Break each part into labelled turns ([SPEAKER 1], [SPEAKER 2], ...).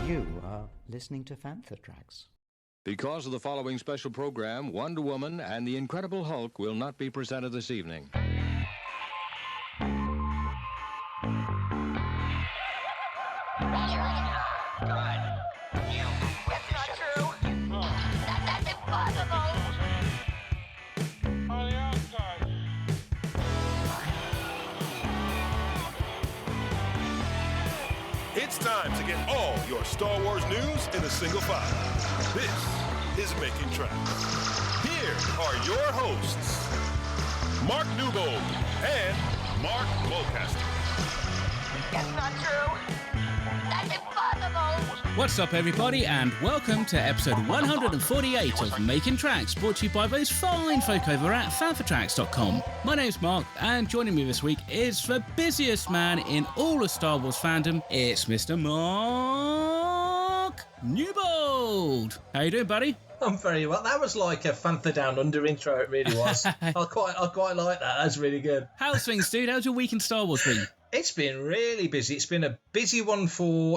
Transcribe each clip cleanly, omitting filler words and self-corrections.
[SPEAKER 1] You are listening to Fantha Tracks.
[SPEAKER 2] Because of the following special program, Wonder Woman and the Incredible Hulk will not be presented this evening.
[SPEAKER 3] It's time to get all your Star Wars news in a single file. This is Making Tracks. Here are your hosts, Mark Newbold and Mark Mulcaster.
[SPEAKER 4] That's not true. That's impossible.
[SPEAKER 5] What's up, everybody, and welcome to episode 148 of Making Tracks, brought to you by those fine folk over at fanfortracks.com. My name's Mark, and joining me this week is the busiest man in all of Star Wars fandom. It's Mr. Mark Newbold. How you doing, buddy?
[SPEAKER 6] I'm very well. That was like a Fantha Down Under intro, it really was. I quite like that. That's really good.
[SPEAKER 5] How's things, dude? How's your week in Star Wars been?
[SPEAKER 6] It's been really busy. It's been a busy one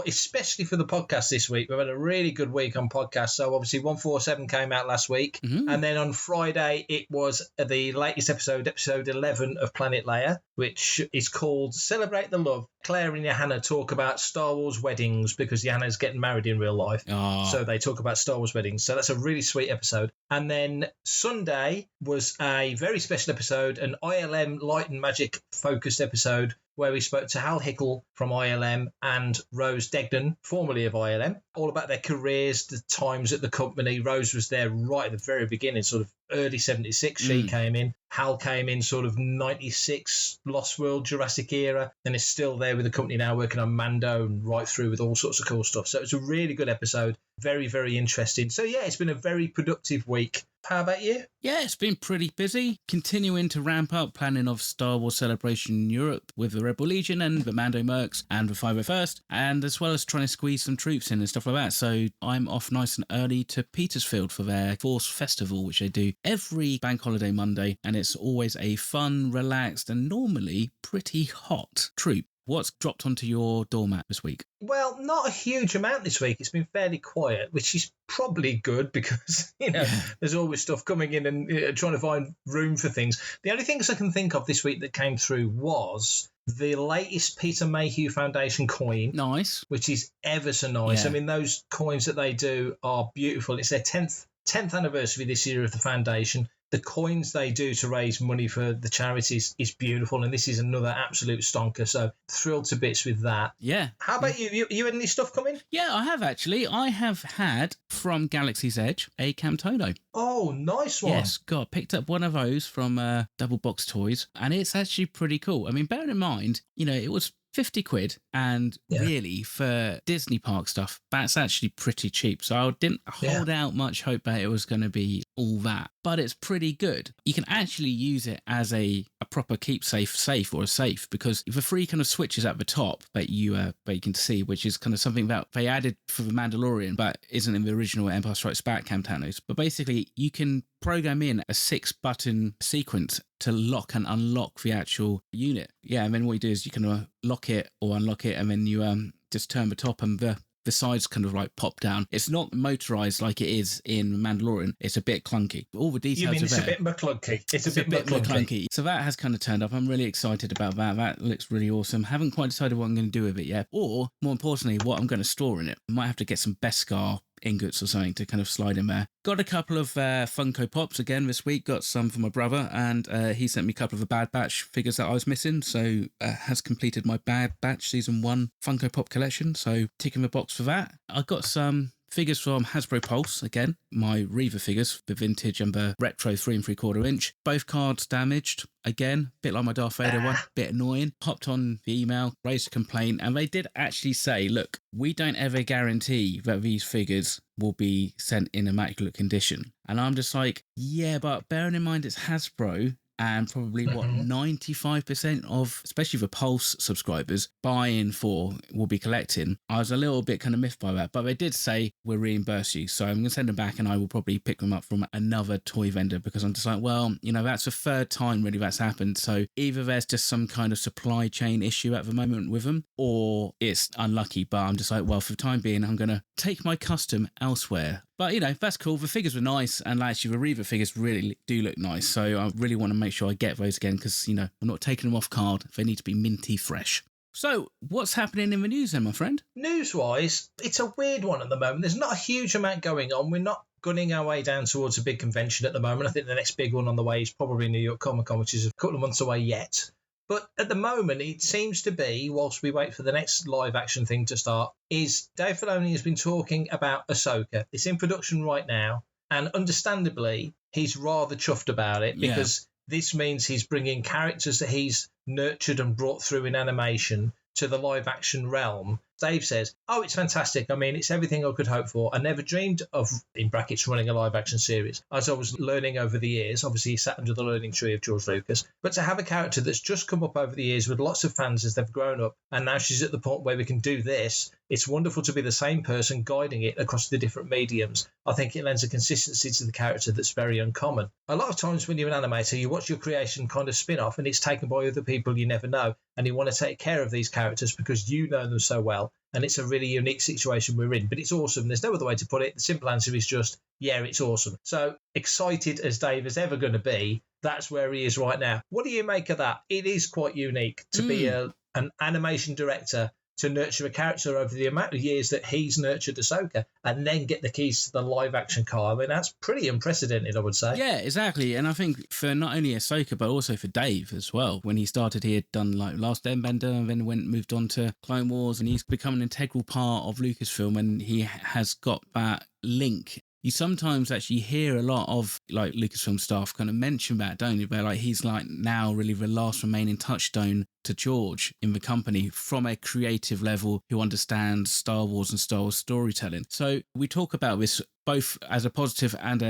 [SPEAKER 6] especially for the podcast this week. We've had a really good week on podcasts. So obviously 147 came out last week. Mm-hmm. And then on Friday, it was the latest episode 11 of Planet Leia, which is called Celebrate the Love. Claire and Johanna talk about Star Wars weddings because Johanna's getting married in real life. Oh. So they talk about Star Wars weddings. So that's a really sweet episode. And then Sunday was a very special episode, an ILM Light and Magic focused episode, where we spoke to Hal Hickel from ILM and Rose Degnan, formerly of ILM, all about their careers, the times at the company. Rose was there right at the very beginning, sort of early 76. She came in. Hal came in sort of 96, Lost World, Jurassic era, and is still there with the company now, working on Mando and right through with all sorts of cool stuff. So it was a really good episode. Very, very interesting. So yeah, it's been a very productive week. How about you?
[SPEAKER 5] Yeah, it's been pretty busy. Continuing to ramp up planning of Star Wars Celebration in Europe with the Rebel Legion and the Mando Mercs and the 501st, and as well as trying to squeeze some troops in and stuff like that. So I'm off nice and early to Petersfield for their Force Festival, which they do every bank holiday Monday, and it's always a fun, relaxed, and normally pretty hot troop. What's dropped onto your doormat this week?
[SPEAKER 6] Well, not a huge amount this week. It's been fairly quiet, which is probably good because, there's always stuff coming in and trying to find room for things. The only things I can think of this week that came through was the latest Peter Mayhew Foundation coin.
[SPEAKER 5] Nice. Which
[SPEAKER 6] is ever so nice.
[SPEAKER 5] Yeah.
[SPEAKER 6] I mean, those coins that they do are beautiful. It's their 10th anniversary this year of the foundation. The coins they do to raise money for the charities is beautiful, and this is another absolute stonker, so thrilled to bits with that.
[SPEAKER 5] Yeah.
[SPEAKER 6] How about you? You had any stuff coming?
[SPEAKER 5] Yeah, I have actually. I have had, from Galaxy's Edge, a Camtono.
[SPEAKER 6] Oh, nice one.
[SPEAKER 5] Yes, God, picked up one of those from Double Box Toys, and it's actually pretty cool. I mean, bearing in mind, it was 50 quid, and really for Disney park stuff, that's actually pretty cheap. So I didn't hold out much hope that it was going to be all that, but it's pretty good. You can actually use it as a proper keepsafe safe or a safe, because the three kind of switches at the top that you can see, which is kind of something that they added for the Mandalorian but isn't in the original Empire Strikes Back Camtanos. But basically you can program in a 6-button sequence to lock and unlock the actual unit. Yeah, and then what you do is you can lock it or unlock it, and then you just turn the top and the sides kind of like pop down. It's not motorized like it is in Mandalorian. It's a bit clunky. All the details
[SPEAKER 6] You mean
[SPEAKER 5] are
[SPEAKER 6] it's
[SPEAKER 5] there.
[SPEAKER 6] a bit McClunky? It's a bit
[SPEAKER 5] McClunky. So that has kind of turned up. I'm really excited about that. That looks really awesome. Haven't quite decided what I'm going to do with it yet, or more importantly, what I'm going to store in it. I might have to get some Beskar ingots or something to kind of slide in there. Got a couple of Funko Pops again this week. Got some for my brother, and he sent me a couple of the Bad Batch figures that I was missing, so has completed my Bad Batch Season 1 Funko Pop collection, so ticking the box for that. I got some figures from Hasbro Pulse, again, my Reaver figures, the vintage and the retro 3 3/4 inch. Both cards damaged, again, bit like my Darth Vader one, bit annoying. Popped on the email, raised a complaint, and they did actually say, look, we don't ever guarantee that these figures will be sent in immaculate condition. And I'm just like, yeah, but bearing in mind it's Hasbro, and probably 95% of, especially the Pulse subscribers, buy-in for will be collecting. I was a little bit kind of miffed by that, but they did say we'll reimburse you. So I'm going to send them back and I will probably pick them up from another toy vendor, because I'm just like, well, that's the third time really that's happened. So either there's just some kind of supply chain issue at the moment with them, or it's unlucky. But I'm just like, well, for the time being, I'm going to take my custom elsewhere. But, that's cool. The figures were nice, and actually the Reva figures really do look nice. So I really want to make sure I get those again, because, I'm not taking them off card. They need to be minty fresh. So what's happening in the news then, my friend?
[SPEAKER 6] News-wise, it's a weird one at the moment. There's not a huge amount going on. We're not gunning our way down towards a big convention at the moment. I think the next big one on the way is probably New York Comic Con, which is a couple of months away yet. But at the moment, it seems to be, whilst we wait for the next live-action thing to start, is Dave Filoni has been talking about Ahsoka. It's in production right now, and understandably, he's rather chuffed about it, because this means he's bringing characters that he's nurtured and brought through in animation to the live-action realm. Dave says, it's fantastic. I mean, it's everything I could hope for. I never dreamed of, in brackets, running a live-action series. As I was learning over the years, obviously he sat under the learning tree of George Lucas, but to have a character that's just come up over the years with lots of fans as they've grown up, and now she's at the point where we can do this, it's wonderful to be the same person guiding it across the different mediums. I think it lends a consistency to the character that's very uncommon. A lot of times when you're an animator, you watch your creation kind of spin off, and it's taken by other people you never know, and you want to take care of these characters because you know them so well. And it's a really unique situation we're in, but it's awesome. There's no other way to put it. The simple answer is just, it's awesome. So excited as Dave is ever going to be, that's where he is right now. What do you make of that? It is quite unique to be an animation director, to nurture a character over the amount of years that he's nurtured Ahsoka, and then get the keys to the live-action car. I mean, that's pretty unprecedented, I would say.
[SPEAKER 5] Yeah, exactly. And I think for not only Ahsoka, but also for Dave as well. When he started, he had done like Last Airbender, and then moved on to Clone Wars, and he's become an integral part of Lucasfilm, and he has got that link. You sometimes actually hear a lot of like Lucasfilm staff kind of mention that, don't you? But like he's like now really the last remaining touchstone to George in the company from a creative level, who understands Star Wars and Star Wars storytelling. So we talk about this both as a positive and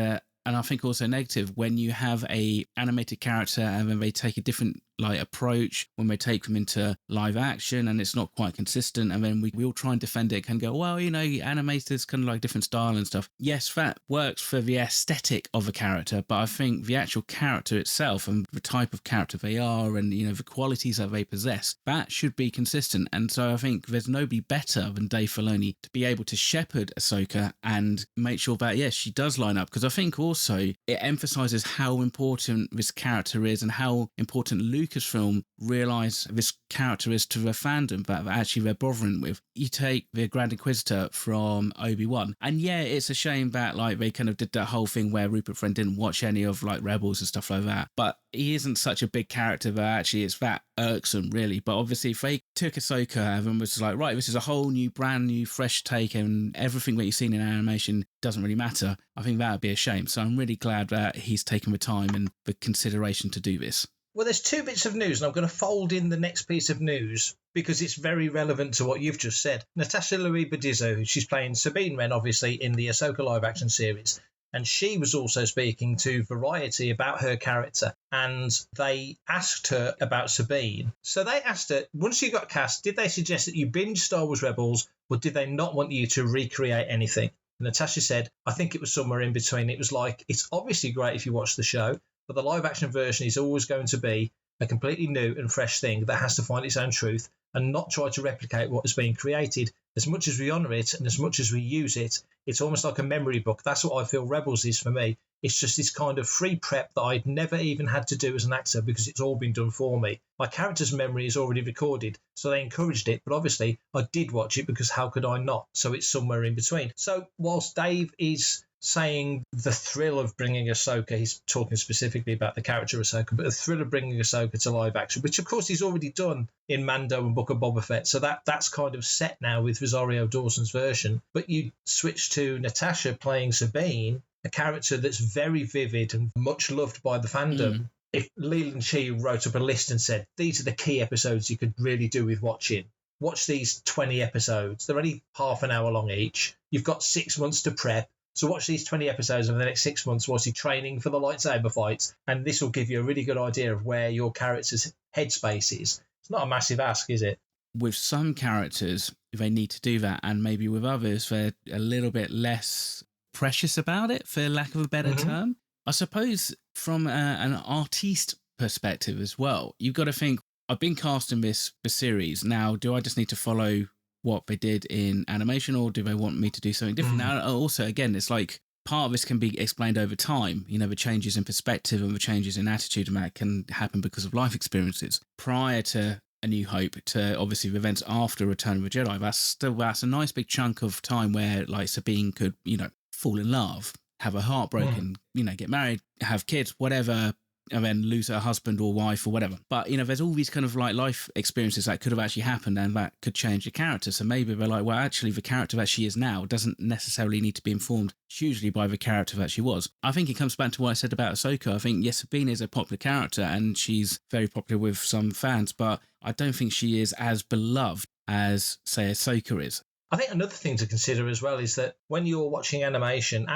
[SPEAKER 5] I think also negative, when you have a animated character and then they take a different approach, when they take them into live action and it's not quite consistent, and then we all try and defend it and go, well, animators kind of like different style and stuff. Yes, that works for the aesthetic of a character, but I think the actual character itself and the type of character they are and the qualities that they possess, that should be consistent. And so I think there's nobody better than Dave Filoni to be able to shepherd Ahsoka and make sure that she does line up, because I think also it emphasizes how important this character is and how important Lucasfilm realise this character is to their fandom that actually they're bothering with. You take the Grand Inquisitor from Obi-Wan, and it's a shame that they kind of did that whole thing where Rupert Friend didn't watch any of Rebels and stuff like that, but he isn't such a big character that actually it's that irksome really. But obviously if they took Ahsoka and was like, right, this is a whole new brand new fresh take and everything that you've seen in animation doesn't really matter, I think that would be a shame. So I'm really glad that he's taken the time and the consideration to do this.
[SPEAKER 6] Well, there's two bits of news, and I'm going to fold in the next piece of news because it's very relevant to what you've just said. Natasha Liu Bordizzo, she's playing Sabine Wren, obviously, in the Ahsoka live-action series, and she was also speaking to Variety about her character, and they asked her about Sabine. So they asked her, once you got cast, did they suggest that you binge Star Wars Rebels, or did they not want you to recreate anything? And Natasha said, I think it was somewhere in between. It was like, it's obviously great if you watch the show, but the live-action version is always going to be a completely new and fresh thing that has to find its own truth and not try to replicate what has been created. As much as we honour it and as much as we use it, it's almost like a memory book. That's what I feel Rebels is for me. It's just this kind of free prep that I'd never even had to do as an actor because it's all been done for me. My character's memory is already recorded, so they encouraged it, but obviously I did watch it because how could I not? So it's somewhere in between. So whilst Dave is saying the thrill of bringing Ahsoka, he's talking specifically about the character Ahsoka, but the thrill of bringing Ahsoka to live action, which of course he's already done in Mando and Book of Boba Fett, so that's kind of set now with Rosario Dawson's version. But you switch to Natasha playing Sabine, a character that's very vivid and much loved by the fandom. If Leland Shee wrote up a list and said, these are the key episodes you could really do with watching, watch these 20 episodes. They're only half an hour long each. You've got 6 months to prep. So watch these 20 episodes over the next 6 months whilst you're training for the lightsaber fights, and this will give you a really good idea of where your character's headspace is. It's not a massive ask, is it?
[SPEAKER 5] With some characters, they need to do that, and maybe with others, they're a little bit less precious about it, for lack of a better term. I suppose from an artiste perspective as well, you've got to think, I've been cast in this series. Now, do I just need to follow what they did in animation, or do they want me to do something different? Now, also, again, it's like part of this can be explained over time. You know, the changes in perspective and the changes in attitude, and that can happen because of life experiences. Prior to A New Hope, to obviously the events after Return of the Jedi, that's a nice big chunk of time where, like, Sabine could, you know, fall in love, have her heart broken, you know, get married, have kids, whatever, and then lose her husband or wife or whatever. But, you know, there's all these kind of like life experiences that could have actually happened, and that could change the character. So maybe they're like, well, actually, the character that she is now doesn't necessarily need to be informed hugely by the character that she was. I think it comes back to what I said about Ahsoka. I think, yes, Sabine is a popular character and she's very popular with some fans, but I don't think she is as beloved as, say, Ahsoka is.
[SPEAKER 6] I think another thing to consider as well is that when you're watching animation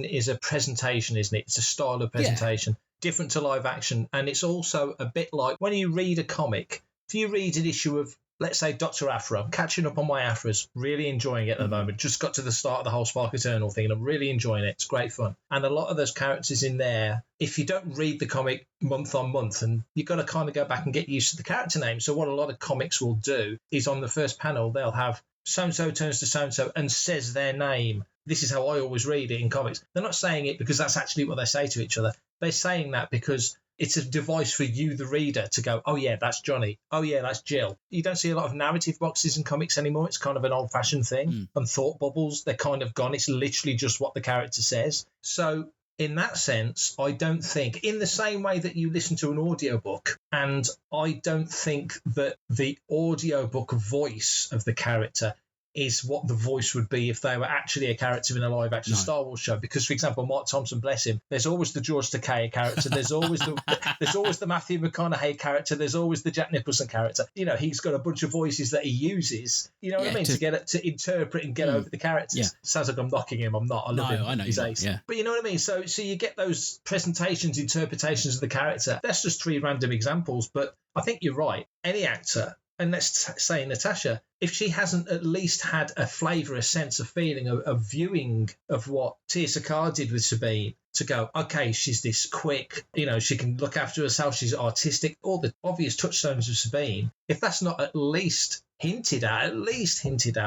[SPEAKER 6] is a presentation, isn't it? It's a style of presentation, different to live action. And it's also a bit like when you read a comic, if you read an issue of, let's say, Dr. Afro, I'm catching up on my Afros, really enjoying it at the moment. Just got to the start of the whole Spark Eternal thing and I'm really enjoying it. It's great fun. And a lot of those characters in there, if you don't read the comic month on month, and you've got to kind of go back and get used to the character names. So what a lot of comics will do is on the first panel, they'll have so-and-so turns to so-and-so and says their name. This is how I always read it in comics. They're not saying it because that's actually what they say to each other. They're saying that because it's a device for you, the reader, to go, oh, yeah, that's Johnny. Oh, yeah, that's Jill. You don't see a lot of narrative boxes in comics anymore. It's kind of an old-fashioned thing. And thought bubbles, they're kind of gone. It's literally just what the character says. So in that sense, I don't think, in the same way that you listen to an audiobook, and I don't think that the audiobook voice of the character is what the voice would be if they were actually a character in a live-action Star Wars show. Because, for example, Mark Thompson, bless him, there's always the George Takei character, there's always the Matthew McConaughey character, there's always the Jack Nicholson character. You know, he's got a bunch of voices that he uses, you know what I mean, to interpret and get over the characters. Yeah. Sounds like I'm knocking him. I'm not. I love him.
[SPEAKER 5] I know.
[SPEAKER 6] He's ace.
[SPEAKER 5] Yeah.
[SPEAKER 6] But you know what I mean? So you get those presentations, interpretations of the character. That's just three random examples, but I think you're right. Any actor, and let's say Natasha, if she hasn't at least had a flavour, a sense of feeling, a viewing of what Tia Sakar did with Sabine, to go, okay, she's this quick, you know, she can look after herself, she's artistic, all the obvious touchstones of Sabine, if that's not at least hinted at,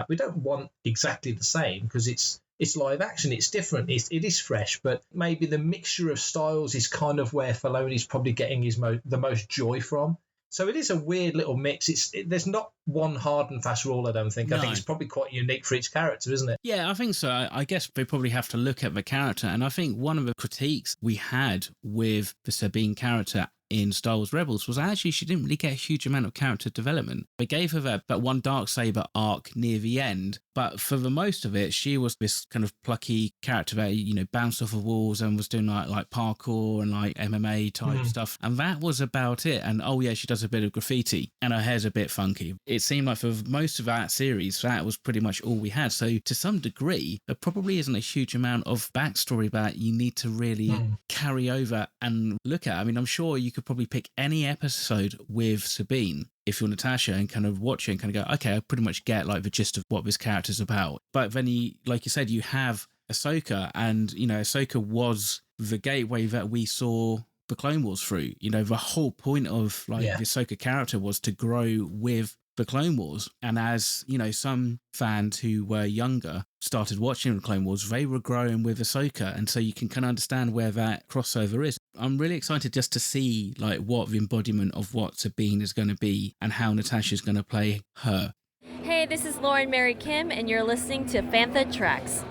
[SPEAKER 6] we don't want exactly the same because it's live action, it's different, it is fresh, but maybe the mixture of styles is kind of where Filoni's probably getting the most joy from. So it is a weird little mix. There's not one hard and fast rule, I don't think. I think it's probably quite unique for each character, isn't it?
[SPEAKER 5] Yeah, I think so. I guess they probably have to look at the character. And I think one of the critiques we had with the Sabine character in Star Wars Rebels was actually she didn't really get a huge amount of character development. They gave her that one Darksaber arc near the end, but for the most of it, she was this kind of plucky character that, you know, bounced off of walls and was doing like parkour and like MMA type stuff. And that was about it. And oh yeah, she does a bit of graffiti and her hair's a bit funky. It seemed like for most of that series, that was pretty much all we had. So to some degree, there probably isn't a huge amount of backstory that you need to really carry over and look at. I mean, I'm sure you could probably pick any episode with Sabine if you're Natasha and kind of watch it and kind of go, okay, I pretty much get like the gist of what this character's about. But then like you said, you have Ahsoka, and, you know, Ahsoka was the gateway that we saw the Clone Wars through. You know, the whole point of the Ahsoka character was to grow with the Clone Wars. And as, you know, some fans who were younger started watching the Clone Wars, they were growing with Ahsoka. And so you can kind of understand where that crossover is. I'm really excited just to see like what the embodiment of what Sabine is going to be and how Natasha's going to play her.
[SPEAKER 7] Hey, this is Lauren Mary Kim, and you're listening to Fantha Tracks.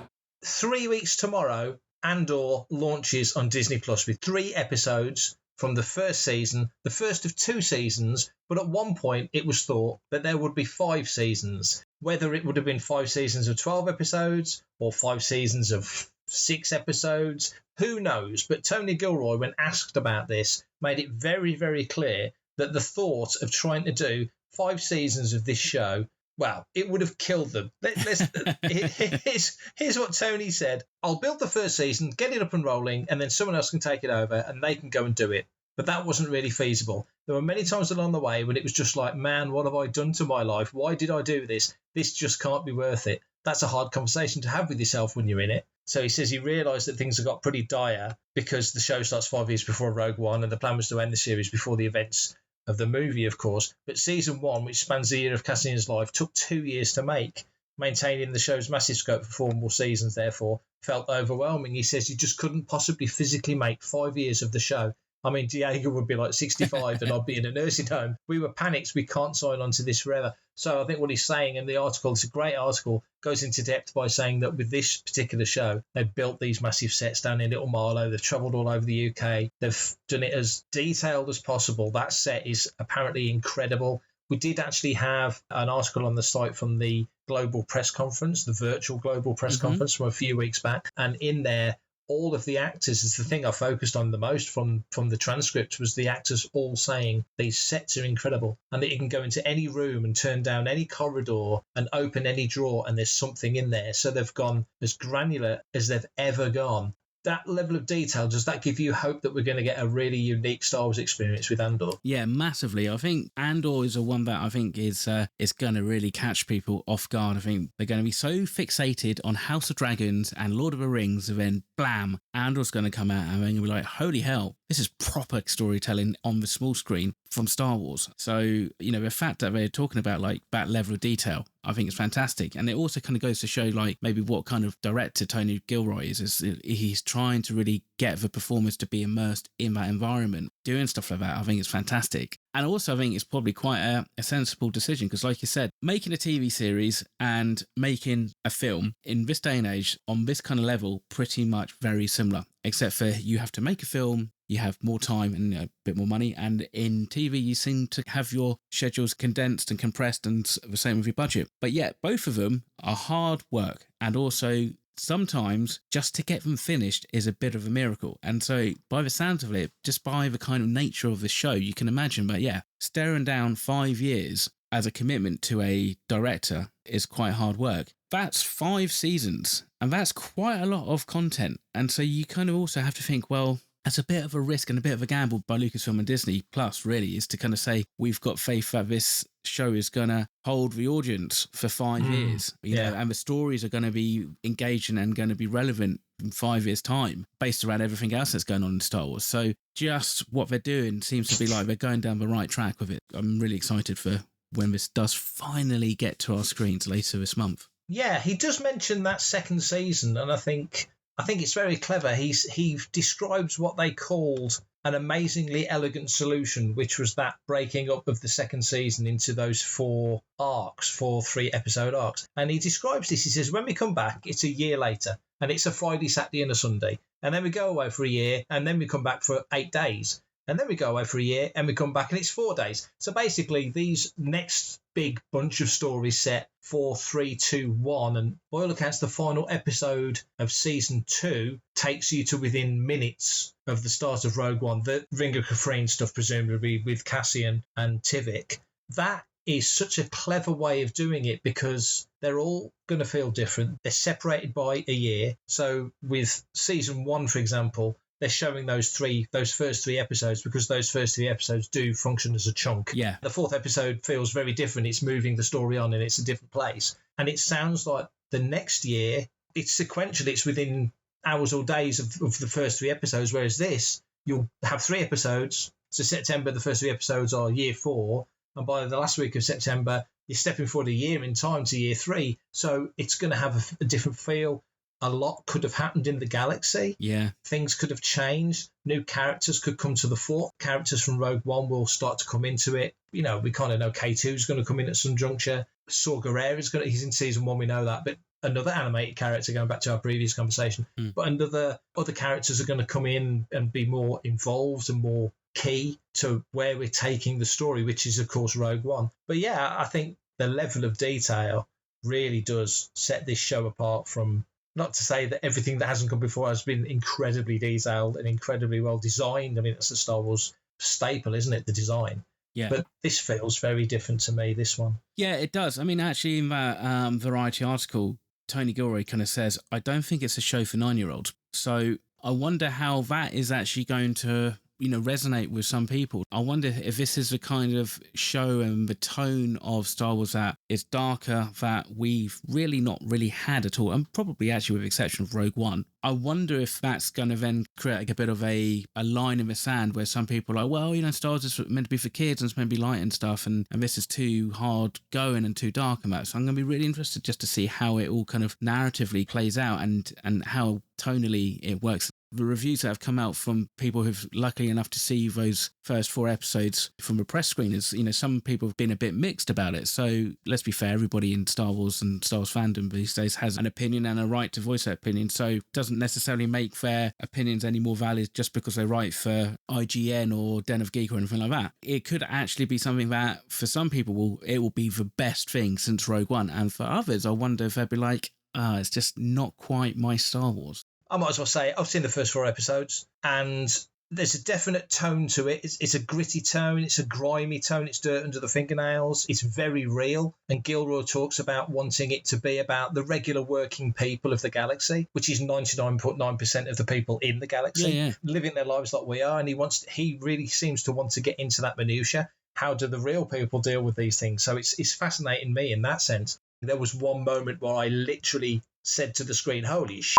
[SPEAKER 6] 3 weeks tomorrow, Andor launches on Disney Plus with 3 episodes from the first season, the first of 2 seasons, but at one point it was thought that there would be 5 seasons. Whether it would have been 5 seasons of 12 episodes or 5 seasons of 6 episodes, who knows? But Tony Gilroy, when asked about this, made it very, very clear that the thought of trying to do 5 seasons of this show Well, it would have killed them. Here's what Tony said. I'll build the first season, get it up and rolling, and then someone else can take it over and they can go and do it. But that wasn't really feasible. There were many times along the way when it was just like, man, what have I done to my life? Why did I do this? This just can't be worth it. That's a hard conversation to have with yourself when you're in it. So he says he realised that things have got pretty dire because the show starts 5 years before Rogue One, and the plan was to end the series before the events of the movie, of course. But season 1, which spans the year of Cassian's life, took 2 years to make. Maintaining the show's massive scope for 4 more seasons, therefore, felt overwhelming. He says he just couldn't possibly physically make 5 years of the show. I mean, Diego would be like 65 and I'd be in a nursing home. We were panicked. We can't sign on to this forever. So I think what he's saying in the article, it's a great article, goes into depth by saying that with this particular show, they've built these massive sets down in Little Marlow. They've travelled all over the UK. They've done it as detailed as possible. That set is apparently incredible. We did actually have an article on the site from the Global Press Conference, the virtual Global Press Conference from a few weeks back. And in there, all of the actors is the thing I focused on the most from the transcript, was the actors all saying these sets are incredible and that you can go into any room and turn down any corridor and open any drawer and there's something in there. So they've gone as granular as they've ever gone. That level of detail, does that give you hope that we're going to get a really unique Star Wars experience with Andor?
[SPEAKER 5] Yeah, massively. I think Andor is a one that I think is going to really catch people off guard. I think they're going to be so fixated on House of Dragons and Lord of the Rings, and then blam, Andor's going to come out and they're going to be like, holy hell, this is proper storytelling on the small screen from Star Wars. So, the fact that they're talking about like that level of detail, I think it's fantastic. And it also kind of goes to show like maybe what kind of director Tony Gilroy is he's trying to really get the performers to be immersed in that environment, doing stuff like that. I think it's fantastic. And also I think it's probably quite a sensible decision because, like you said, making a TV series and making a film in this day and age on this kind of level, pretty much very similar, except for you have to make a film, you have more time and a bit more money. And in TV, you seem to have your schedules condensed and compressed, and the same with your budget. But yet, both of them are hard work. And also, sometimes just to get them finished is a bit of a miracle. And so, by the sounds of it, just by the kind of nature of the show, you can imagine. But yeah, staring down 5 years as a commitment to a director is quite hard work. That's 5 seasons, and that's quite a lot of content. And so you kind of also have to think, well, that's a bit of a risk and a bit of a gamble by Lucasfilm and Disney Plus, really, is to kind of say, we've got faith that this show is going to hold the audience for 5 years, you know, and the stories are going to be engaging and going to be relevant in 5 years' time, based around everything else that's going on in Star Wars. So just what they're doing seems to be like they're going down the right track with it. I'm really excited for when this does finally get to our screens later this month.
[SPEAKER 6] Yeah, he does mention that second season, and I think it's very clever. He describes what they called an amazingly elegant solution, which was that breaking up of the second season into those 4 3-episode arcs. And he describes this. He says, when we come back, it's a year later, and it's a Friday, Saturday, and a Sunday. And then we go away for a year, and then we come back for 8 days. And then we go away for a year, and we come back, and it's 4 days. So basically, these next big bunch of stories set 4, 3, 2, 1, and by all accounts, the final episode of season 2 takes you to within minutes of the start of Rogue One, the Ring of Kafrene stuff, presumably with Cassian and Tivik. That is such a clever way of doing it because they're all going to feel different. They're separated by a year. So with season 1, for example, they're showing those first 3 episodes because those first 3 episodes do function as a chunk.
[SPEAKER 5] Yeah.
[SPEAKER 6] The 4th episode feels very different. It's moving the story on and it's a different place. And it sounds like the next year, it's sequential. It's within hours or days of the first 3 episodes, whereas this, you'll have 3 episodes. So September, the first 3 episodes are year 4. And by the last week of September, you're stepping forward a year in time to year 3. So it's going to have a different feel. A lot could have happened in the galaxy.
[SPEAKER 5] Yeah.
[SPEAKER 6] Things could have changed. New characters could come to the fore. Characters from Rogue One will start to come into it. You know, we kind of know K2 is going to come in at some juncture. Saw Gerrera he's in season 1, we know that. But another animated character, going back to our previous conversation. But other characters are going to come in and be more involved and more key to where we're taking the story, which is, of course, Rogue One. But yeah, I think the level of detail really does set this show apart from... Not to say that everything that hasn't come before has been incredibly detailed and incredibly well designed. I mean, that's a Star Wars staple, isn't it? The design.
[SPEAKER 5] Yeah.
[SPEAKER 6] But this feels very different to me, this one.
[SPEAKER 5] Yeah, it does. I mean, actually, in that Variety article, Tony Gilroy kind of says, I don't think it's a show for 9-year-olds. So I wonder how that is actually going to, resonate with some people. I wonder if this is the kind of show and the tone of Star Wars that is darker that we've really not really had at all, and probably actually with the exception of Rogue One. I wonder if that's going to then create a bit of a line in the sand where some people are like, well, Star Wars is meant to be for kids and it's meant to be light and stuff, and this is too hard going and too dark and that. So I'm going to be really interested just to see how it all kind of narratively plays out and how tonally it works. The reviews that have come out from people who've lucky enough to see those first 4 episodes from a press screen is, some people have been a bit mixed about it. So let's be fair, everybody in Star Wars and Star Wars fandom these days has an opinion and a right to voice that opinion. So it doesn't necessarily make their opinions any more valid just because they write for IGN or Den of Geek or anything like that. It could actually be something that for some people it will be the best thing since Rogue One. And for others, I wonder if they'd be like, it's just not quite my Star Wars.
[SPEAKER 6] I might as well say I've seen the first 4 episodes and there's a definite tone to it. It's a gritty tone. It's a grimy tone. It's dirt under the fingernails. It's very real. And Gilroy talks about wanting it to be about the regular working people of the galaxy, which is 99.9% of the people in the galaxy, living their lives like we are. And he really seems to want to get into that minutiae. How do the real people deal with these things? So it's fascinating me in that sense. There was one moment where I literally said to the screen, holy shit.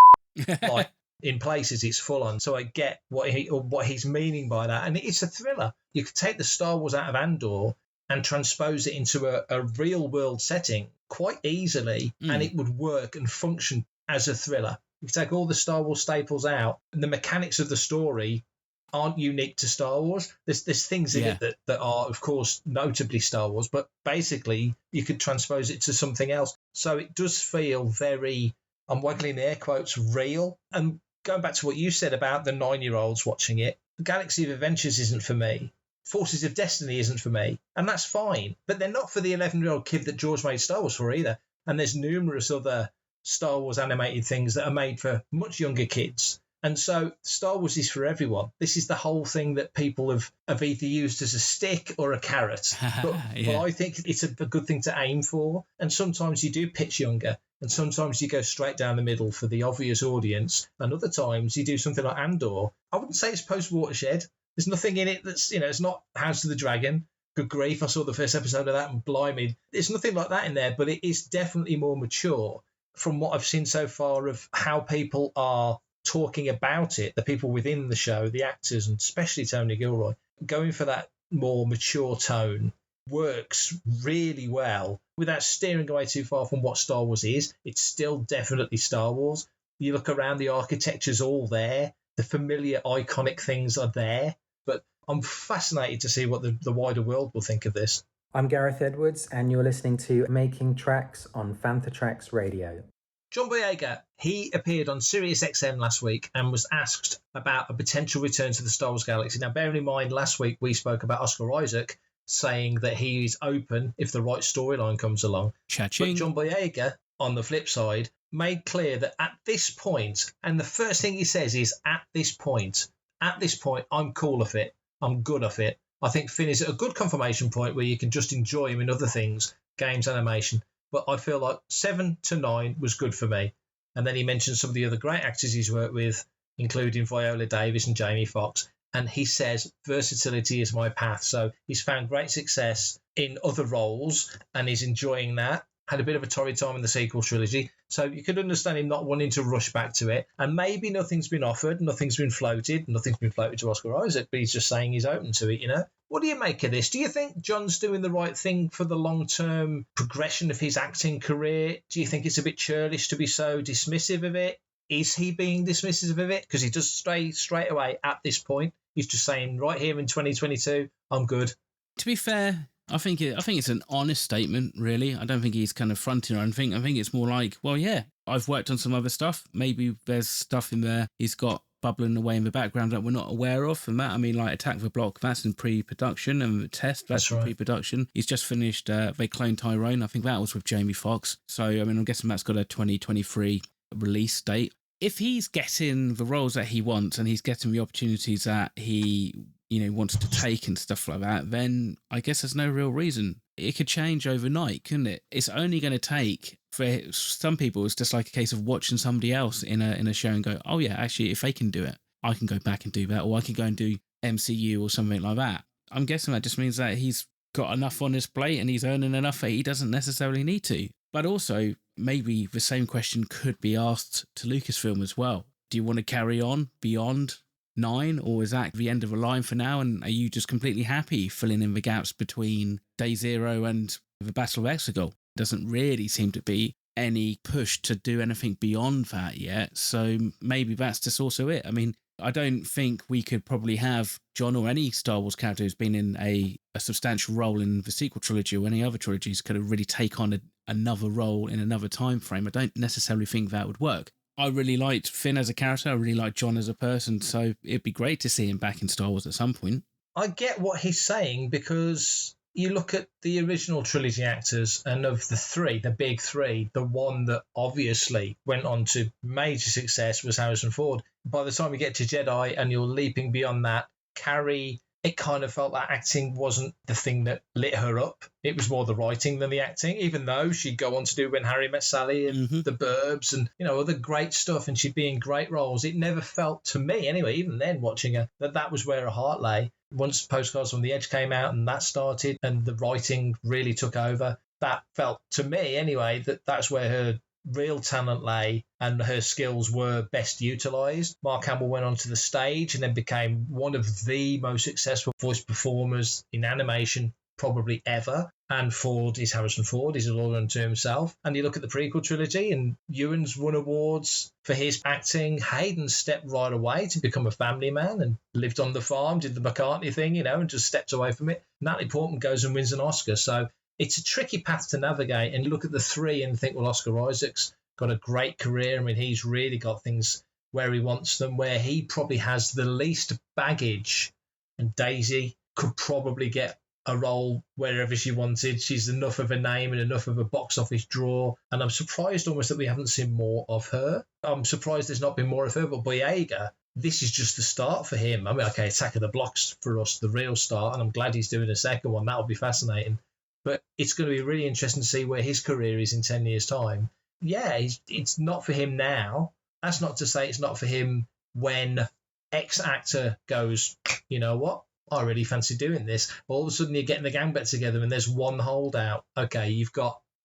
[SPEAKER 6] Like in places it's full on, so I get what he's meaning by that, and it's a thriller. You could take the Star Wars out of Andor and transpose it into a real world setting quite easily, and it would work and function as a thriller. You take all the Star Wars staples out, and the mechanics of the story aren't unique to Star Wars. There's things in it that are, of course, notably Star Wars, but basically you could transpose it to something else. So it does feel very, I'm waggling the air quotes, real. And going back to what you said about the 9-year-olds watching it, the Galaxy of Adventures isn't for me. Forces of Destiny isn't for me. And that's fine. But they're not for the 11-year-old kid that George made Star Wars for either. And there's numerous other Star Wars animated things that are made for much younger kids. And so Star Wars is for everyone. This is the whole thing that people have either used as a stick or a carrot. But I think it's a good thing to aim for. And sometimes you do pitch younger. And sometimes you go straight down the middle for the obvious audience. And other times you do something like Andor. I wouldn't say it's post-Watershed. There's nothing in it that's, it's not House of the Dragon. Good grief, I saw the first episode of that and blimey. There's nothing like that in there, but it is definitely more mature from what I've seen so far of how people are talking about it, the people within the show, the actors, and especially Tony Gilroy. Going for that more mature tone works really well without steering away too far from what Star Wars is. It's still definitely Star Wars. You look around, the architecture's all there. The familiar, iconic things are there. But I'm fascinated to see what the wider world will think of this.
[SPEAKER 8] I'm Gareth Edwards, and you're listening to Making Tracks on Fantha Tracks Radio.
[SPEAKER 6] John Boyega, he appeared on Sirius XM last week and was asked about a potential return to the Star Wars galaxy. Now, bearing in mind, last week we spoke about Oscar Isaac saying that he is open if the right storyline comes along.
[SPEAKER 5] Cha-ching.
[SPEAKER 6] But John Boyega, on the flip side, made clear that at this point, and the first thing he says is, at this point, I'm cool of it. I'm good of it. I think Finn is at a good confirmation point where you can just enjoy him in other things, games, animation. But I feel like 7 to 9 was good for me. And then he mentioned some of the other great actors he's worked with, including Viola Davis and Jamie Foxx. And he says versatility is my path. So he's found great success in other roles and he's enjoying that. Had a bit of a torrid time in the sequel trilogy. So you could understand him not wanting to rush back to it. And maybe nothing's been offered, nothing's been floated to Oscar Isaac, but he's just saying he's open to it, What do you make of this? Do you think John's doing the right thing for the long-term progression of his acting career? Do you think it's a bit churlish to be so dismissive of it? Is he being dismissive of it? Because he does stay straight away at this point. He's just saying, right here in 2022, I'm good.
[SPEAKER 5] To be fair, I think it's an honest statement, really. I don't think he's kind of fronting or anything. I think it's more like, well, yeah, I've worked on some other stuff. Maybe there's stuff in there he's got bubbling away in the background that we're not aware of. And that, I mean, like Attack the Block, that's in pre-production, and the Test, that's in pre-production. He's just finished They Clone Tyrone. I think that was with Jamie Foxx. So, I mean, I'm guessing that's got a 2023 release date. If he's getting the roles that he wants and he's getting the opportunities that he wants to take and stuff like that, then I guess there's no real reason. It could change overnight, couldn't it? It's only going to take, for some people, it's just like a case of watching somebody else in a show and go, oh yeah, actually, if they can do it, I can go back and do that, or I can go and do MCU or something like that. I'm guessing that just means that he's got enough on his plate and he's earning enough that he doesn't necessarily need to. But also, maybe the same question could be asked to Lucasfilm as well. Do you want to carry on beyond 9, or is that the end of a line for now? And are you just completely happy filling in the gaps between Day Zero and the Battle of Exegol? Doesn't really seem to be any push to do anything beyond that yet. So maybe that's just also it. I mean, I don't think we could probably have John or any Star Wars character who's been in a substantial role in the sequel trilogy or any other trilogies could have really take on another role in another time frame. I don't necessarily think that would work. I really liked Finn as a character. I really liked John as a person. So it'd be great to see him back in Star Wars at some point.
[SPEAKER 6] I get what he's saying, because you look at the original trilogy actors, and of the three, the big three, the one that obviously went on to major success was Harrison Ford. By the time you get to Jedi and you're leaping beyond that, Carrie, it kind of felt like acting wasn't the thing that lit her up. It was more the writing than the acting, even though she'd go on to do When Harry Met Sally and The Burbs and, other great stuff, and she'd be in great roles. It never felt, to me anyway, even then watching her, that was where her heart lay. Once Postcards from the Edge came out and that started and the writing really took over, that felt, to me anyway, that's where her real talent lay and her skills were best utilised. Mark Hamill went onto the stage and then became one of the most successful voice performers in animation probably ever. And Ford is Harrison Ford. He's all unto himself. And you look at the prequel trilogy, and Ewan's won awards for his acting. Hayden stepped right away to become a family man and lived on the farm, did the McCartney thing, and just stepped away from it. Natalie Portman goes and wins an Oscar. So it's a tricky path to navigate. And you look at the three and think, well, Oscar Isaac's got a great career. I mean, he's really got things where he wants them, where he probably has the least baggage. And Daisy could probably get a role wherever she wanted. She's enough of a name and enough of a box office draw. And I'm surprised almost that we haven't seen more of her. I'm surprised there's not been more of her. But Boyega, this is just the start for him. I mean, okay, Attack of the Blocks for us, the real start. And I'm glad he's doing a second one. That'll be fascinating. But it's going to be really interesting to see where his career is in 10 years' time. Yeah, it's not for him now. That's not to say it's not for him when X actor goes, you know what? I really fancy doing this. All of a sudden, you're getting the gang back together and there's one holdout. Okay,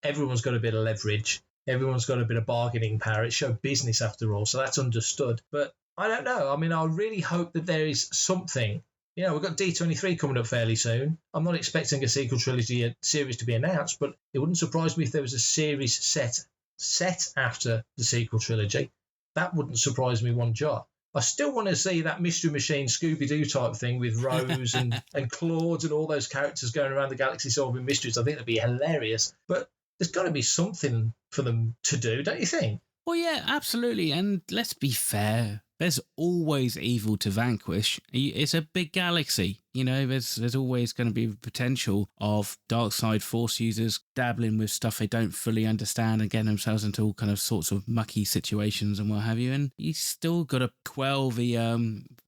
[SPEAKER 6] everyone's got a bit of leverage. Everyone's got a bit of bargaining power. It's show business after all, so that's understood. But I don't know. I mean, I really hope that there is something. We've got D23 coming up fairly soon. I'm not expecting a sequel trilogy series to be announced, but it wouldn't surprise me if there was a series set after the sequel trilogy. That wouldn't surprise me one jot. I still want to see that Mystery Machine Scooby-Doo type thing with Rose and Claude and all those characters going around the galaxy solving mysteries. I think that'd be hilarious. But there's got to be something for them to do, don't you think?
[SPEAKER 5] Well, yeah, absolutely. And let's be fair. There's always evil to vanquish. It's a big galaxy. There's always going to be the potential of dark side force users dabbling with stuff they don't fully understand and getting themselves into all kind of sorts of mucky situations and what have you. And you still got to quell the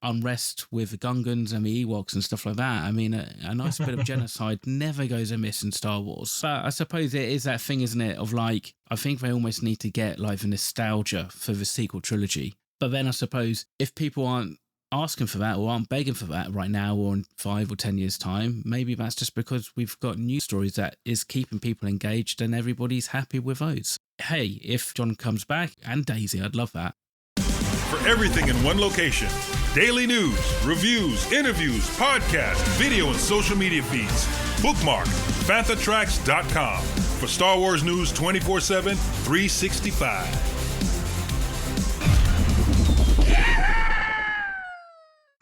[SPEAKER 5] unrest with the Gungans and the Ewoks and stuff like that. I mean, a nice bit of genocide never goes amiss in Star Wars. But I suppose it is that thing, isn't it, of like, I think they almost need to get like the nostalgia for the sequel trilogy. But then I suppose if people aren't asking for that or aren't begging for that right now or in 5 or 10 years' time, maybe that's just because we've got news stories that is keeping people engaged and everybody's happy with those. Hey, if John comes back and Daisy, I'd love that.
[SPEAKER 3] For everything in one location, daily news, reviews, interviews, podcasts, video and social media feeds, bookmark FanthaTracks.com for Star Wars news 24/7, 365.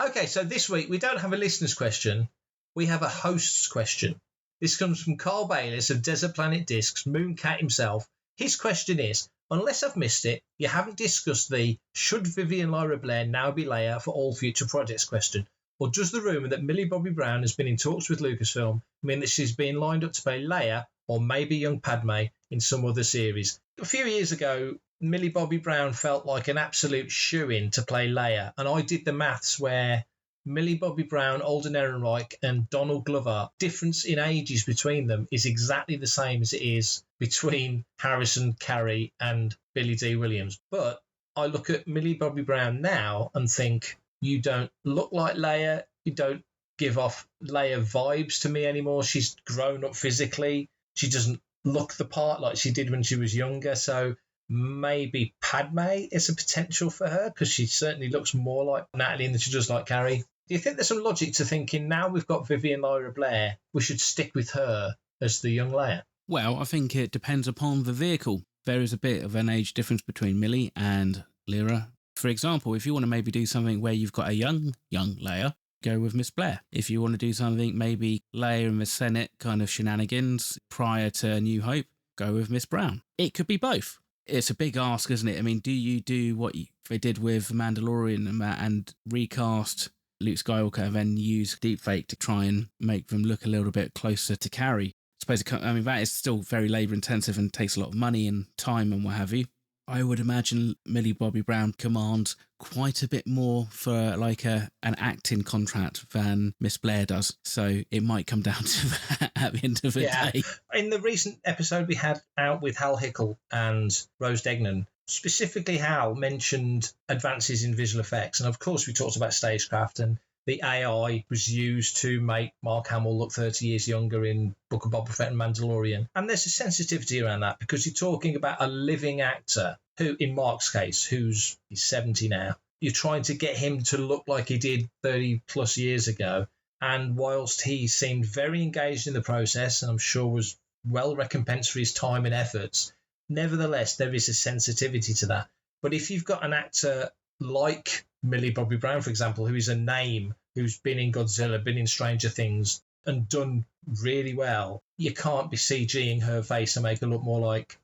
[SPEAKER 6] Okay, so this week we don't have a listener's question. We have a host's question. This comes from Carl Bayliss of Desert Planet Discs, Mooncat himself. His question is, unless I've missed it, you haven't discussed the should Vivian Lyra Blair now be Leia for all future projects question, or does the rumour that Millie Bobby Brown has been in talks with Lucasfilm mean that she's been lined up to play Leia or maybe young Padme in some other series? A few years ago, Millie Bobby Brown felt like an absolute shoo-in to play Leia, and I did the maths where Millie Bobby Brown, Alden Ehrenreich, and Donald Glover, difference in ages between them is exactly the same as it is between Harrison, Carrie, and Billy D. Williams. But I look at Millie Bobby Brown now and think, you don't look like Leia. You don't give off Leia vibes to me anymore. She's grown up physically. She doesn't look the part like she did when she was younger. So maybe Padme is a potential for her because she certainly looks more like Natalie than she does like Carrie. Do you think there's some logic to thinking now we've got Vivian Lyra Blair, we should stick with her as the young Leia?
[SPEAKER 5] Well, I think it depends upon the vehicle. There is a bit of an age difference between Millie and Lyra. For example, if you want to maybe do something where you've got a young Leia, go with Miss Blair. If you want to do something maybe Leia in the Senate kind of shenanigans prior to New Hope, go with Miss Brown. It could be both. It's a big ask, isn't it? I mean, do you do what they did with Mandalorian and recast Luke Skywalker and then use deepfake to try and make them look a little bit closer to Carrie? I suppose, that is still very labour intensive and takes a lot of money and time and what have you. I would imagine Millie Bobby Brown commands quite a bit more for like an acting contract than Miss Blair does. So it might come down to that at the end of the day.
[SPEAKER 6] In the recent episode we had out with Hal Hickel and Rose Degnan, specifically Hal mentioned advances in visual effects. And of course we talked about stagecraft, and the AI was used to make Mark Hamill look 30 years younger in Book of Boba Fett and Mandalorian. And there's a sensitivity around that because you're talking about a living actor who, in Mark's case, he's 70 now. You're trying to get him to look like he did 30 plus years ago. And whilst he seemed very engaged in the process, and I'm sure was well recompensed for his time and efforts, nevertheless, there is a sensitivity to that. But if you've got an actor like Millie Bobby Brown, for example, who is a name, who's been in Godzilla, been in Stranger Things, and done really well, you can't be CGing her face to make her look more like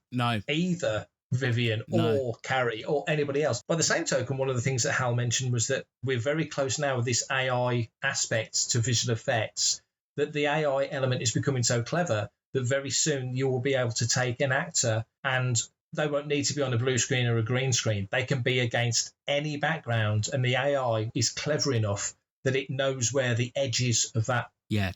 [SPEAKER 6] either Vivian or Carrie or anybody else. By the same token, one of the things that Hal mentioned was that we're very close now with this AI aspect to visual effects, that the AI element is becoming so clever that very soon you will be able to take an actor and they won't need to be on a blue screen or a green screen. They can be against any background, and the AI is clever enough that it knows where the edges of that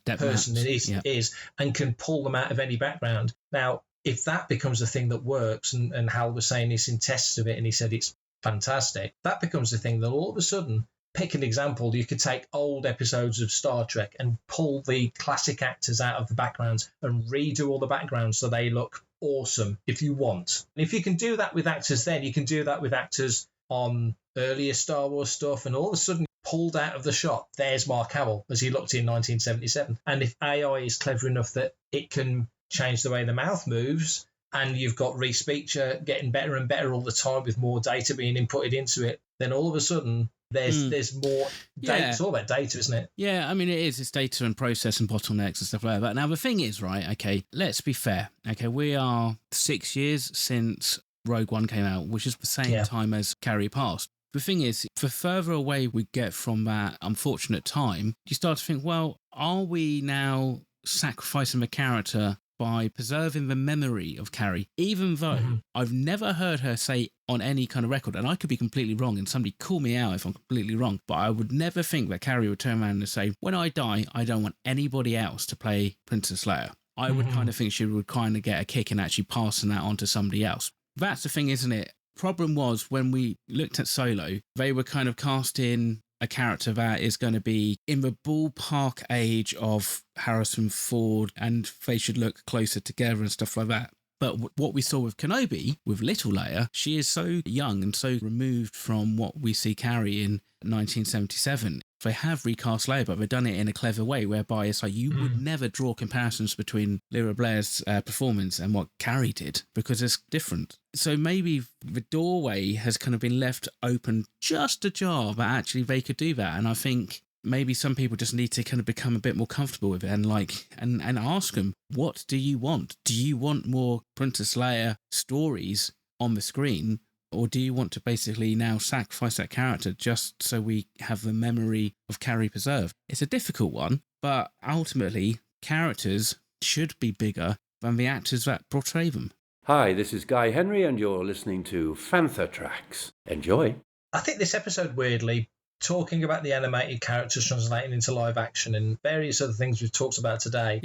[SPEAKER 6] person is and can pull them out of any background. Now, if that becomes a thing that works, and Hal was saying he's in tests of it and he said it's fantastic, that becomes a thing that all of a sudden, pick an example, you could take old episodes of Star Trek and pull the classic actors out of the backgrounds and redo all the backgrounds so they look awesome if you want. And if you can do that with actors, then you can do that with actors on earlier Star Wars stuff, and all of a sudden pulled out of the shot, there's Mark Hamill as he looked in 1977. And if AI is clever enough that it can change the way the mouth moves, and you've got Reese Beecher getting better and better all the time with more data being inputted into it, then all of a sudden there's more data. It's all about data, isn't it?
[SPEAKER 5] Yeah, I mean, it is. It's data and process and bottlenecks and stuff like that. Now, the thing is, right, okay, let's be fair. Okay, we are 6 years since Rogue One came out, which is the same time as Carrie passed. The thing is, the further away we get from that unfortunate time, you start to think, well, are we now sacrificing the character by preserving the memory of Carrie, even though I've never heard her say on any kind of record, and I could be completely wrong, and somebody call me out if I'm completely wrong, but I would never think that Carrie would turn around and say, when I die, I don't want anybody else to play Princess Leia. I would kind of think she would kind of get a kick in actually passing that on to somebody else. That's the thing, isn't it? Problem was, when we looked at Solo, they were kind of casting a character that is going to be in the ballpark age of Harrison Ford, and they should look closer together and stuff like that. But what we saw with Kenobi, with little Leia, she is so young and so removed from what we see Carrie in 1977. They have recast Leia, but they've done it in a clever way, whereby it's like you would never draw comparisons between Lyra Blair's performance and what Carrie did, because it's different. So maybe the doorway has kind of been left open just ajar, but actually they could do that. And I think maybe some people just need to kind of become a bit more comfortable with it and ask them, what do you want? Do you want more Princess Leia stories on the screen? Or do you want to basically now sacrifice that character just so we have the memory of Carrie preserved? It's a difficult one, but ultimately, characters should be bigger than the actors that portray them.
[SPEAKER 9] Hi, this is Guy Henry, and you're listening to Fantha Tracks. Enjoy.
[SPEAKER 6] I think this episode, weirdly, talking about the animated characters translating into live action and various other things we've talked about today,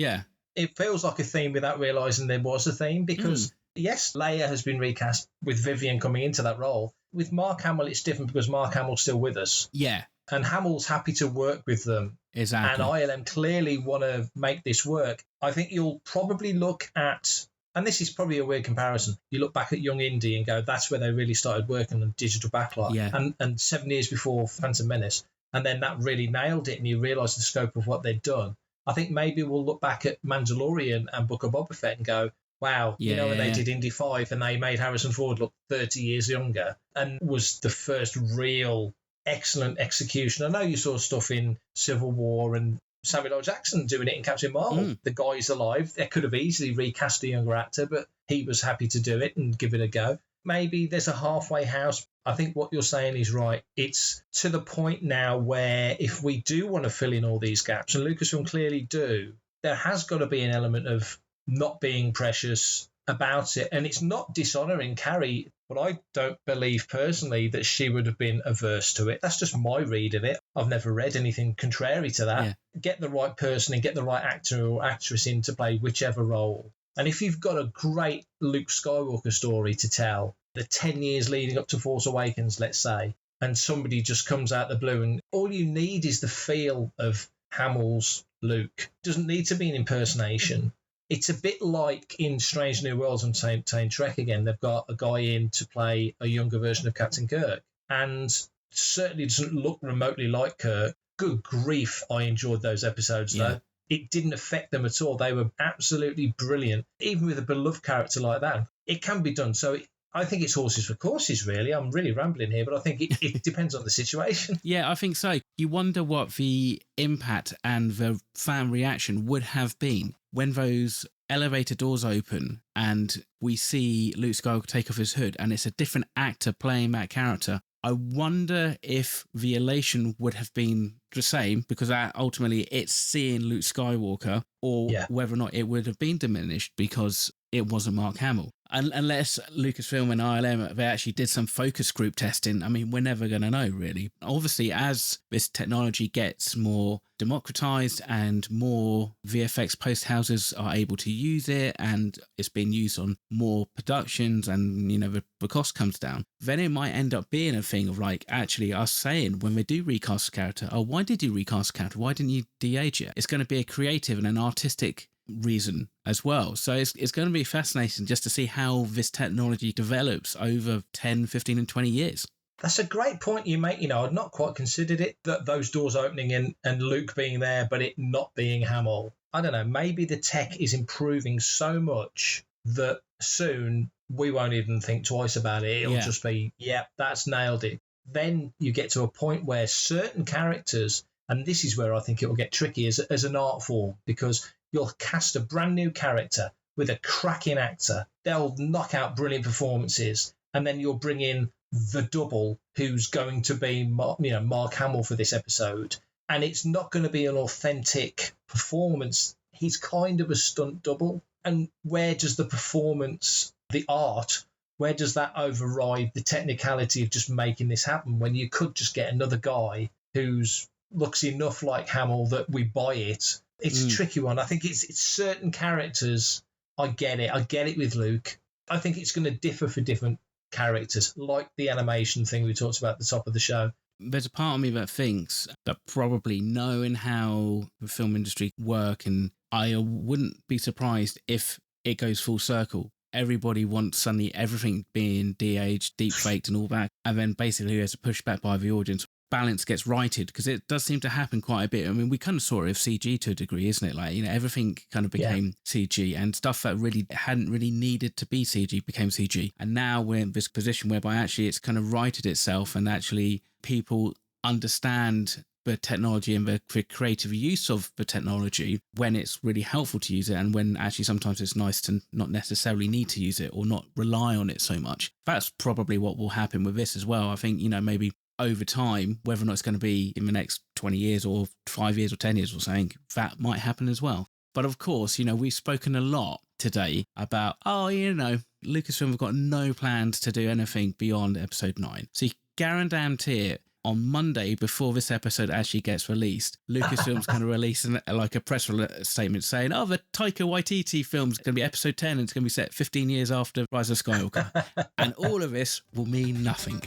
[SPEAKER 6] it feels like a theme without realising there was a theme because, yes, Leia has been recast with Vivian coming into that role. With Mark Hamill, it's different because Mark Hamill's still with us.
[SPEAKER 5] Yeah.
[SPEAKER 6] And Hamill's happy to work with them.
[SPEAKER 5] Exactly.
[SPEAKER 6] And ILM clearly want to make this work. I think you'll probably look at, and this is probably a weird comparison, you look back at Young Indy and go, that's where they really started working on digital backlight.
[SPEAKER 5] Yeah.
[SPEAKER 6] And 7 years before Phantom Menace. And then that really nailed it and you realise the scope of what they'd done. I think maybe we'll look back at Mandalorian and Book of Boba Fett and go, wow, when they did Indy 5 and they made Harrison Ford look 30 years younger and was the first real excellent execution. I know you saw stuff in Civil War and Samuel L. Jackson doing it in Captain Marvel. The guy's alive. They could have easily recast a younger actor, but he was happy to do it and give it a go. Maybe there's a halfway house. I think what you're saying is right. It's to the point now where if we do want to fill in all these gaps, and Lucasfilm clearly do, there has got to be an element of not being precious about it. And it's not dishonouring Carrie, but I don't believe personally that she would have been averse to it. That's just my read of it. I've never read anything contrary to that. Yeah. Get the right person and get the right actor or actress in to play whichever role. And if you've got a great Luke Skywalker story to tell, the 10 years leading up to Force Awakens, let's say, and somebody just comes out the blue and all you need is the feel of Hamill's Luke. It doesn't need to be an impersonation. It's a bit like in Strange New Worlds, I'm saying Trek again, they've got a guy in to play a younger version of Captain Kirk and certainly doesn't look remotely like Kirk. Good grief, I enjoyed those episodes though. It didn't affect them at all. They were absolutely brilliant. Even with a beloved character like that, it can be done. So I think it's horses for courses, really. I'm really rambling here, but I think it depends on the situation.
[SPEAKER 5] Yeah, I think so. You wonder what the impact and the fan reaction would have been when those elevator doors open and we see Luke Skywalker take off his hood and it's a different actor playing that character. I wonder if the elation would have been the same because ultimately it's seeing Luke Skywalker or whether or not it would have been diminished because it wasn't Mark Hamill. Unless Lucasfilm and ILM, they actually did some focus group testing. I mean, we're never going to know, really. Obviously, as this technology gets more democratized and more VFX post houses are able to use it and it's being used on more productions and, the cost comes down, then it might end up being a thing of like actually us saying when they do recast a character, oh, why did you recast a character? Why didn't you de-age it? It's going to be a creative and an artistic reason as well. So it's going to be fascinating just to see how this technology develops over 10, 15 and 20 years.
[SPEAKER 6] That's a great point you make. I'd not quite considered it, that those doors opening and Luke being there, but it not being Hamill. I don't know, maybe the tech is improving so much that soon we won't even think twice about it. It'll just be, that's nailed it. Then you get to a point where certain characters, and this is where I think it will get tricky as an art form, because you'll cast a brand new character with a cracking actor. They'll knock out brilliant performances. And then you'll bring in the double who's going to be Mark Hamill for this episode. And it's not going to be an authentic performance. He's kind of a stunt double. And where does the performance, the art, where does that override the technicality of just making this happen when you could just get another guy who's looks enough like Hamill that we buy it? It's a tricky one. I think it's certain characters. I get it with Luke. I think it's going to differ for different characters, like the animation thing we talked about at the top of the show.
[SPEAKER 5] There's a part of me that thinks that probably knowing how the film industry work, and I wouldn't be surprised if it goes full circle. Everybody wants suddenly everything being de-aged, deep-faked and all that. And then basically there's a pushback by the audience. Balance gets righted, because it does seem to happen quite a bit. I mean, we kind of saw it with CG to a degree, isn't it? Like, everything kind of became CG, and stuff that really hadn't really needed to be CG became CG. And now we're in this position whereby actually it's kind of righted itself, and actually people understand the technology and the creative use of the technology when it's really helpful to use it, and when actually sometimes it's nice to not necessarily need to use it or not rely on it so much. That's probably what will happen with this as well. I think, maybe over time, whether or not it's going to be in the next 20 years or 5 years or 10 years or something, that might happen as well. But of course, we've spoken a lot today about, Lucasfilm have got no plans to do anything beyond episode 9. So you guarantee it, on Monday, before this episode actually gets released, Lucasfilm's going to release a press statement saying, the Taika Waititi film's going to be episode 10 and it's going to be set 15 years after Rise of Skywalker. And all of this will mean nothing.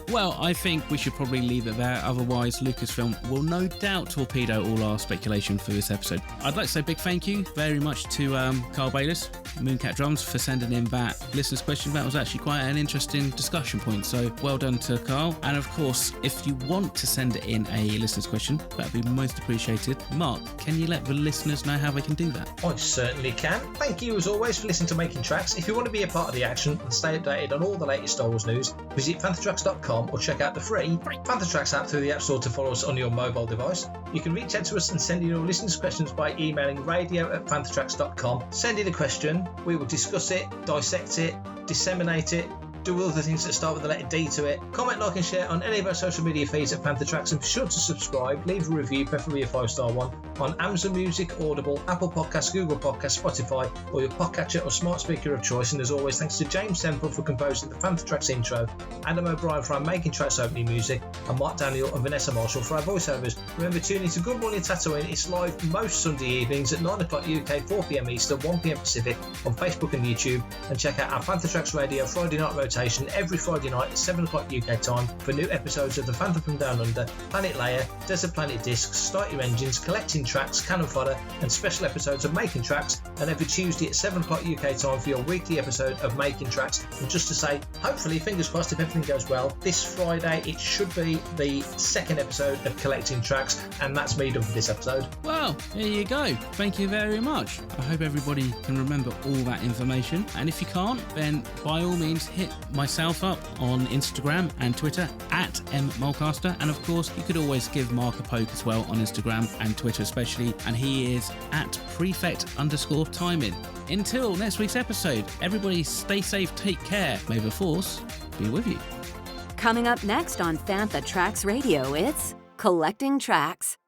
[SPEAKER 5] Well, I think we should probably leave it there. Otherwise, Lucasfilm will no doubt torpedo all our speculation for this episode. I'd like to say a big thank you very much to Carl Bayliss, Mooncat Drums, for sending in that listener's question. That was actually quite an interesting discussion point. So well done to Carl. And of course, if you want to send in a listener's question, that'd be most appreciated. Mark, can you let the listeners know how they can do that?
[SPEAKER 6] I certainly can. Thank you as always for listening to Making Tracks. If you want to be a part of the action and stay updated on all the latest Star Wars news, visit fanthatracks.com or check out the free Panther Tracks app through the App Store to follow us on your mobile device. You can reach out to us and send in your listeners' questions by emailing radio@panthertracks.com. Send in a question, we will discuss it, dissect it, disseminate it, do all the things that start with the letter D to it. Comment, like and share on any of our social media feeds at Panther Tracks, and be sure to subscribe, leave a review, preferably a 5-star one, on Amazon Music, Audible, Apple Podcasts, Google Podcasts, Spotify, or your podcatcher or smart speaker of choice. And as always, thanks to James Semple for composing the Panther Tracks intro, Adam O'Brien for our Making Tracks opening music, and Mark Daniel and Vanessa Marshall for our voiceovers. Remember, tune in to Good Morning Tatooine. It's live most Sunday evenings at 9 o'clock UK, 4 p.m. Eastern, 1 p.m. Pacific on Facebook and YouTube. And check out our Panther Tracks Radio Friday night rotation every Friday night at 7 o'clock UK time for new episodes of The Phantom from Down Under, Planet Leia, Desert Planet Discs, Start Your Engines, Collecting Tracks, Cannon Fodder, and special episodes of Making Tracks, and every Tuesday at 7 o'clock UK time for your weekly episode of Making Tracks. And just to say, hopefully, fingers crossed, if everything goes well, this Friday it should be the second episode of Collecting Tracks, and that's me done for this episode.
[SPEAKER 5] Well, there you go. Thank you very much. I hope everybody can remember all that information, and if you can't, then by all means hit myself up on Instagram and Twitter at @mmulcaster, and of course you could always give Mark a poke as well on Instagram and Twitter especially, and he is at @prefect_timing. Until next week's episode, everybody stay safe, take care, may the Force be with you.
[SPEAKER 9] Coming up next on Fantha Tracks Radio, it's Collecting Tracks.